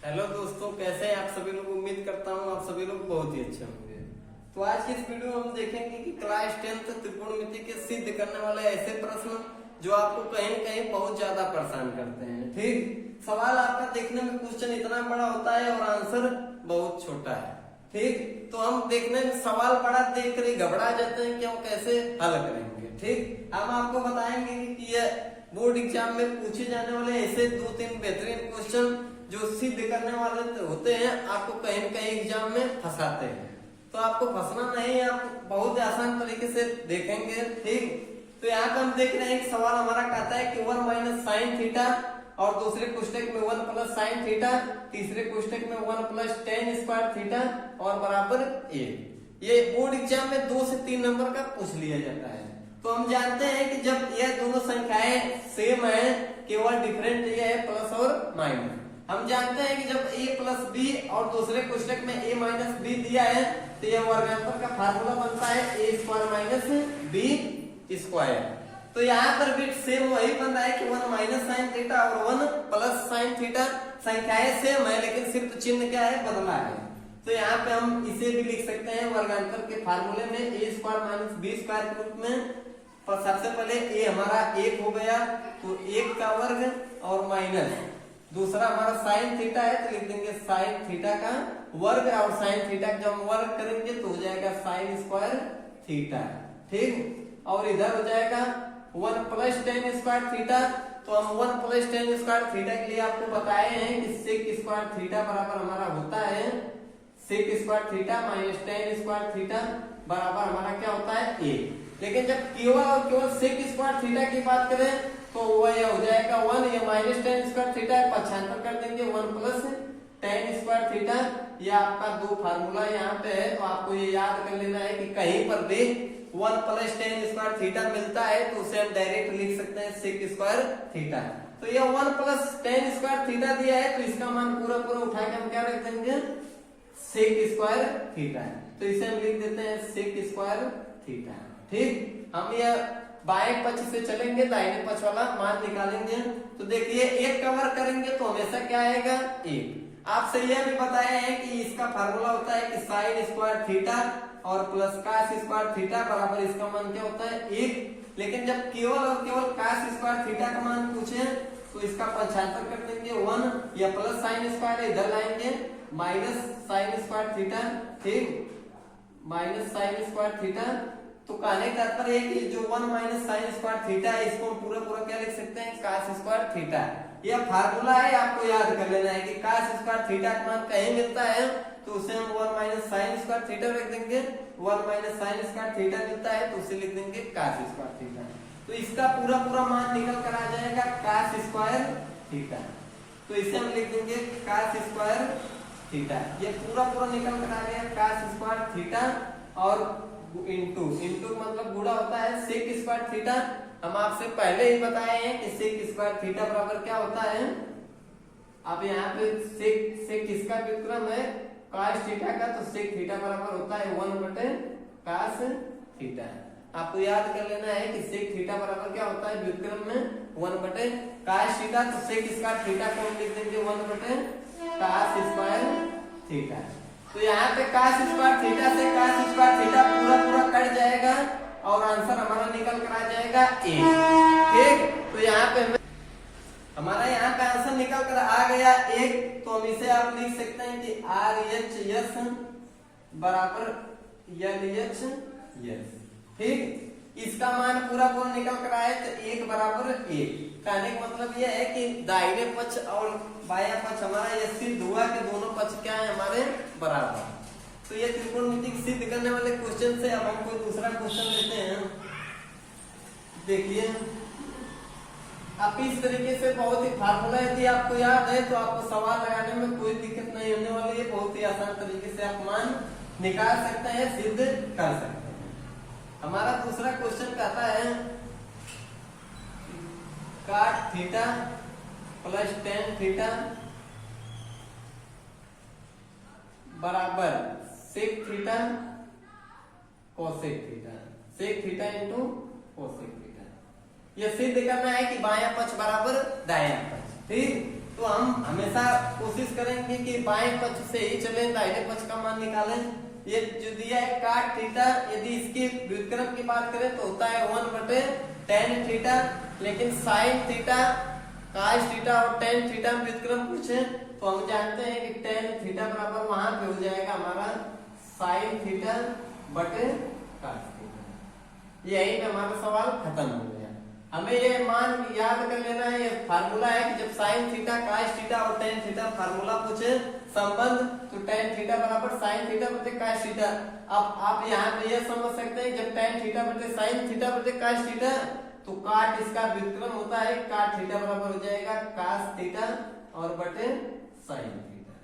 Hello दोस्तों, कैसे हैं आप सभी लोग। उम्मीद करता हूँ आप सभी लोग बहुत ही अच्छे होंगे। तो आज की इस वीडियो में हम देखेंगे कि क्लास 10th त्रिकोणमिति के सिद्ध करने वाले ऐसे प्रश्न जो आपको कहीं न कहीं बहुत ज्यादा परेशान करते हैं। ठीक, सवाल आपका देखने में क्वेश्चन इतना बड़ा होता है और आंसर बहुत छोटा है। ठीक, तो हम देखने में सवाल बड़ा देख कर घबरा जाते हैं कि हम कैसे हल करेंगे। ठीक, हम आपको बताएंगे कि ये बोर्ड एग्जाम में पूछे जाने वाले ऐसे 2-3 बेहतरीन क्वेश्चन जो सिद्ध करने वाले होते हैं, आपको कहीं न कहीं एग्जाम में फंसाते हैं। तो आपको फंसना नहीं है, आप बहुत आसान तरीके से देखेंगे। ठीक, तो यहाँ पे हम देख रहे हैं एक सवाल हमारा कहता है कि 1 माइनस साइन थीटा और दूसरे कोष्टक में 1 प्लस साइन थीटा, तीसरे कोष्टक में 1 प्लस टेन स्क्वायर थीटा और बराबर 1। ये बोर्ड एग्जाम में 2 से 3 नंबर का पूछ लिया जाता है। तो हम जानते हैं कि जब यह दोनों संख्याएं सेम है, केवल डिफरेंट ये है प्लस और माइनस। हम जानते हैं कि जब a प्लस बी और दूसरे कोष्टक में a माइनस बी दिया है तो यह वर्गांतर का फार्मूला बनता है a square minus B square. तो यहाँ पर भी सेम वही बन रहा है कि 1 माइनस साइन थीटा और 1 प्लस साइन थीटा, संख्याएं सेम है लेकिन सिर्फ चिन्ह क्या है, बदला है। तो यहाँ पे हम इसे भी लिख सकते हैं वर्गांतर के फार्मूले में a square minus B square के रूप में। पर सबसे पहले a हमारा 1 हो गया तो 1 का वर्ग और माइनस दूसरा हमारा साइन थीटा है तो लिख देंगे साइन थीटा का वर्ग और साइन थीटा जब हम वर्ग करेंगे तो हो जाएगा साइन स्क्वायर थीटा। ठीक, और इधर हो जाएगा 1 प्लस टेन स्क्वायर थीटा। तो हम 1 प्लस टेन स्क्वायर थीटा के लिए आपको बताए हैं कि सेक स्क्वायर थीटा बराबर हमारा होता है sec square theta minus tan square theta बराबर हमारा क्या होता है a। लेकिन जब केवल और केवल सेक स्क्वायर थीटा की बात करें तो वह हो जाएगा 1, ये माइनस टेन स्क्वायर थीटा है, पक्षांतर कर देंगे 1 प्लस टेन स्क्वायर थीटा। ये आपका 2 फार्मूला यहाँ पे है, तो आपको ये याद कर लेना है कि कहीं पर भी 1 प्लस टेन स्क्वायर थीटा मिलता है तो उसे हम डायरेक्ट लिख सकते हैं सेक स्क्वायर थीटा। तो ये 1 प्लस टेन स्क्वायर थीटा दिया है तो इसका मान पूरा पूरा उठा के हम क्या रख देंगे, सेक स्क्वायर थीटा। तो इसे हम लिख देते हैं सेक स्क्वायर थीटा। ठीक, हम ये बाएं पक्ष से चलेंगे, दाहिने पक्ष वाला मान निकालेंगे। तो देखिए 1 का वर्ग करेंगे तो हमेशा क्या आएगा 1। आपसे यह भी बताया है कि इसका फार्मूला होता है कि साइन स्क्वायर थीटा और प्लस कास स्क्वायर थीटा बराबर इसका मान क्या होता है 1। लेकिन जब केवल और केवल कास स्क्वायर थीटा का मान पूछे तो इसका पक्षांतर कर देंगे 1 या प्लस साइन स्क्वायर इधर लाएंगे माइनस साइन स्क्वायर थीटा। ठीक, माइनस साइन स्क्वायर थीटा। तो कहने का तात्पर्य है कि जो 1 माइनस साइन स्क्वायर थीटा है इसको हम पूरा पूरा क्या लिख सकते हैं, कास स्क्वायर थीटा। यह फार्मूला है, आपको याद कर लेना है कि कास स्क्वायर थीटा का मान कहीं मिलता है तो उसे हम 1 माइनस साइन स्क्वायर थीटा रख देंगे। 1 माइनस साइन स्क्वायर थीटा मिलता है तो उसे लिख देंगे कास स्क्वायर थीटा। तो इसका पूरा पूरा मान निकल कर आ जाएगा कास स्क्वायर थीटा। तो इसे हम लिख देंगे कास स्क्वायर थीटा। ये पूरा पूरा निकल कर आ गया कास स्क्वायर थीटा और इंटू मतलब गुणा होता है सेक स्क्वायर थीटा। हम आपसे पहले ही बताए हैं कि सेक स्क्वायर थीटा बराबर क्या होता है। अब यहाँ पे सेक किसका व्युत्क्रम है, कास थीटा का, तो सेक थीटा बराबर होता है 1/कास थीटा। आपको याद कर लेना है कि सेक थीटा बराबर क्या होता है व्युत्क्रम में 1/कास थीटा। तो सेक स्क्वायर थीटा को हम लिख देंगे 1/कास स्क्वायर थीटा। तो यहाँ पे कास स्क्वायर थीटा से कास स्क्वायर थीटा पूरा पूरा कट जाएगा और आंसर हमारा निकल कर आ जाएगा 1। ठीक, तो यहाँ पे हमारा यहाँ पे आंसर निकल कर आ गया 1। तो हम इसे आप लिख सकते हैं कि RHS बराबर LHS। ठीक, इसका मान पूरा पूरा निकल कर आए तो 1 बराबर 1। कहने का मतलब यह है कि दाहिने पक्ष और बायां पक्ष हमारा यह सिद्ध हुआ कि दोनों पक्ष क्या है हमारे बराबर। तो ये त्रिकोणमिति सिद्ध करने वाले क्वेश्चन से अब हम कोई दूसरा क्वेश्चन लेते हैं। देखिए आप इस तरीके से बहुत ही फार्मूला यदि आपको याद है तो आपको सवाल लगाने में कोई दिक्कत नहीं होने वाली है। बहुत ही आसान तरीके से आप मान निकाल सकते हैं, सिद्ध कर सकते हैं। हमारा दूसरा क्वेश्चन कहता है काट थीटा प्लस टेन थीटा बराबर sec theta cosec theta. Sec theta into cosec theta. यह सिद्ध करना है कि बायां पक्ष बराबर दायां पक्ष। ठीक, तो हम हमेशा कोशिश करेंगे कि बाएं पक्ष से ही चले, दाहिने पक्ष का मान निकालें। ये जो दिया है cot थीटा, यदि इसकी व्युत्क्रम की बात करें तो होता है 1/tan थीटा, लेकिन sin थीटा, cos थीटा और tan थीटा में व्युत्क्रम पूछे तो हम जानते हैं कि tan थीटा बराबर वहां पे हो जाएगा हमारा sin थीटा बटे cos थीटा। यही पे हमारा सवाल खत्म हो गया। हमें ये मान याद कर लेना है, ये फार्मूला है कि जब sin थीटा, cos थीटा और tan थीटा फार्मूला पूछे संबंध, तो tan थीटा बराबर sin थीटा बटे cos थीटा। अब आप यहाँ पे ये समझ सकते हैं जब tan थीटा बटे sin थीटा बटे cos थीटा, तो cot इसका व्युत्क्रम होता है, cot थीटा बराबर हो जाएगा cos थीटा और बटे sin थीटा।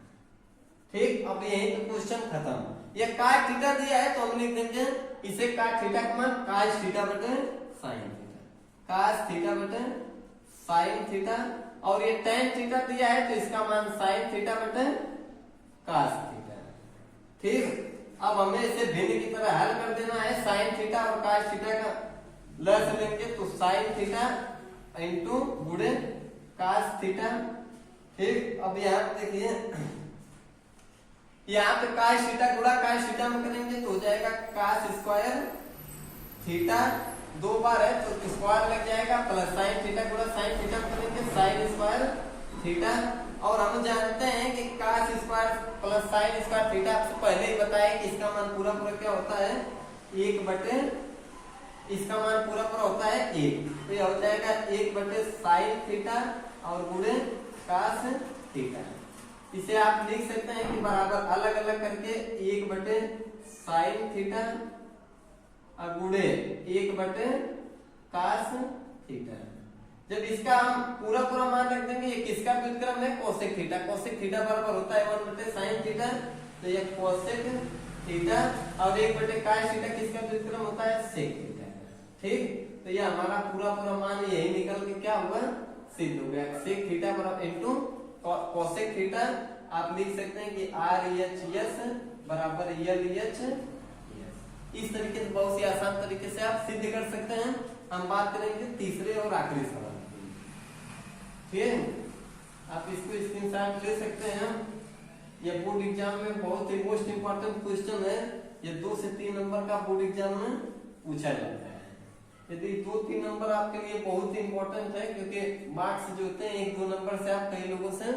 ठीक, अब यही तो क्वेश्चन खत्म। ये cot थीटा दिया है तो हम लिख देंगे इसे cot थीटा का मान cos थीटा बटे sin थीटा, cos थीटा बटे sin थीटा, और ये tan थीटा दिया है तो इसका मान sin थीटा बटे cos थीटा। ठीक, अब हमें इसे भिन्न की तरह हल कर देना है। sin थीटा और cos थीटा का लस लेंगे तो sin थीटा इंटू गुणे cos थीटा। ठीक, अब यहाँ देखिए, यहाँ पे cos थीटा गुणा cos थीटा में करेंगे तो हो जाएगा cos स्क्वायर थीटा, दो बार है तो स्क्वायर लग जाएगा, प्लस sin थीटा गुणा sin थीटा में करेंगे sin स्क्वायर थीटा। और हम जानते हैं कि cos square plus sin square theta, आपसे पहले ही बताया कि इसका मान पूरा पूरा क्या होता है 1 बटे, इसका मान पूरा पूरा होता है 1, तो ये हो जाएगा 1 बटे sin थीटा और गुणे cos थीटा। इसे आप लिख सकते हैं कि बराबर अलग अलग करके 1 बटे sin थीटा और गुणे 1 बटे cos थीटा। जब इसका हम पूरा पूरा मान रख देंगे, ये किसका व्युत्क्रम है cosec थीटा, cosec थीटा बराबर होता है 1 बटे sin थीटा, तो ये cosec थीटा, और 1 बटे cos थीटा किसका व्युत्क्रम होता है sec थीटा। ठीक, तो ये हमारा पूरा पूरा मान यही निकल के क्या हुआ, सिद्ध हो गया। sec थीटा बराबर इनटू cosec थीटा, आप लिख सकते हैं कि RHS बराबर LHS। इस तरीके से बहुत सी आसान तरीके से आप सिद्ध कर सकते हैं। हम बात करेंगे तीसरे और आखिरी सवाल की। ठीक है, आप इसको स्क्रीनशॉट ले सकते हैं। ये बोर्ड एग्जाम में बहुत ही मोस्ट इंपोर्टेंट क्वेश्चन है, ये 2 से 3 नंबर का बोर्ड एग्जाम में पूछा जाता है। यदि 2-3 नंबर आपके लिए बहुत ही इंपॉर्टेंट है, क्योंकि मार्क्स जो होते हैं 1-2 नंबर से आप कई लोगों से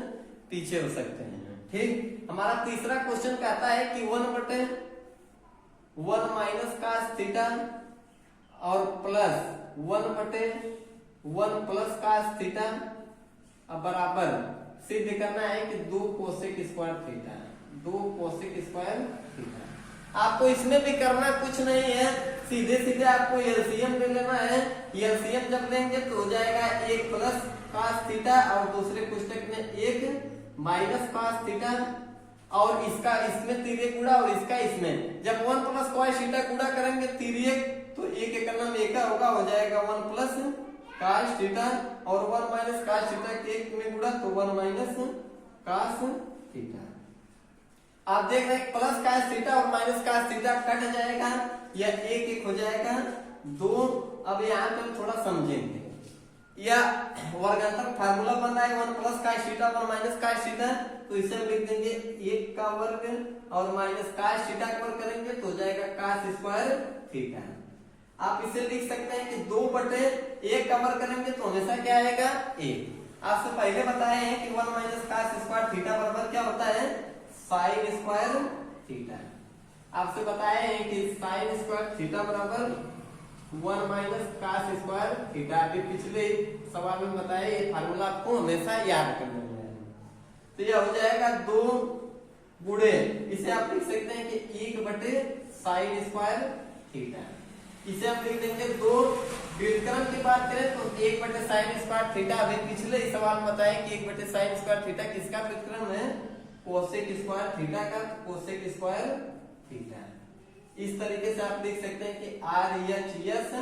पीछे हो सकते हैं। ठीक, हमारा तीसरा क्वेश्चन कहता है कि 1 बटे 1 माइनस cos थीटा और प्लस 1 बटे 1 प्लस cos थीटा अब बराबर सिद्ध करना है कि 2 cosec square theta, 2 cosec square theta. आपको इसमें भी करना कुछ नहीं है, सीधे सीधे आपको एलसीएम ले लेना है। एलसीएम जब लेंगे तो हो जाएगा 1 प्लस cos थीटा और दूसरे पुस्तक में 1 माइनस cos थीटा, और इसका इसमें तिर्यक गुणा और इसका इसमें, जब 1 प्लस cos थीटा गुणा करेंगे तिर्यक तो 1 एक नाम 1 होगा, हो जाएगा 1 प्लस cos थीटा, और 1 माइनस cos थीटा के 1 में गुणा तो 1 माइनस cos थीटा। आप देख रहे हैं प्लस cos थीटा और माइनस cos थीटा कट जाएगा, यह 1 हो जाएगा 2। अब यहाँ पे हम थोड़ा समझेंगे, या वर्गांतर फार्मूला बन रहा है 1 plus cos theta 1 minus cos theta, तो इसे हम लिख देंगे 1 का वर्ग और माइनस cos थीटा का वर्ग करेंगे तो हो जाएगा cos स्क्वायर थीटा। आप इसे लिख सकते हैं कि 2 बटे 1 का वर्ग करेंगे तो हमेशा क्या आएगा 1। आपसे पहले बताए हैं कि 1 माइनस cos स्क्वायर थीटा बराबर क्या होता है sin स्क्वायर थीटा। आपसे बताए हैं कि sin स्क्वायर थीटा बराबर 1 माइनस cos स्क्वायर थीटा। अभी पिछले सवाल में बताया, ये फार्मूला आपको हमेशा याद करना है। तो यह हो जाएगा 2 गुणे, इसे आप लिख सकते हैं कि 1 बटे sin स्क्वायर थीटा। इसे हम लिख देंगे 2। व्युत्क्रम की बात करें तो 1 बटे sin स्क्वायर थीटा, अभी पिछले ही सवाल में बताया कि 1 बटे sin स्क्वायर थीटा किसका व्युत्क्रम है cosec स्क्वायर थीटा का, cosec स्क्वायर थीटा। इस तरीके से आप लिख सकते हैं कि RHS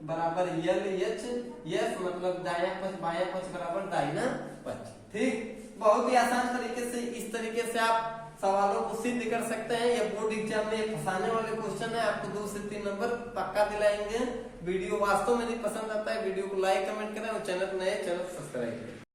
बराबर LHS, मतलब दायां पक्ष बायां पक्ष बराबर दाहिना पक्ष। ठीक, बहुत ही आसान तरीके से इस तरीके से आप सवालों को सिद्ध कर सकते हैं। यह बोर्ड एग्जाम में फंसाने वाले क्वेश्चन है, आपको 2 से 3 नंबर पक्का दिलाएंगे। वीडियो वास्तव में नहीं पसंद आता है, वीडियो को लाइक कमेंट करें और चैनल नए चैनल सब्सक्राइब करें।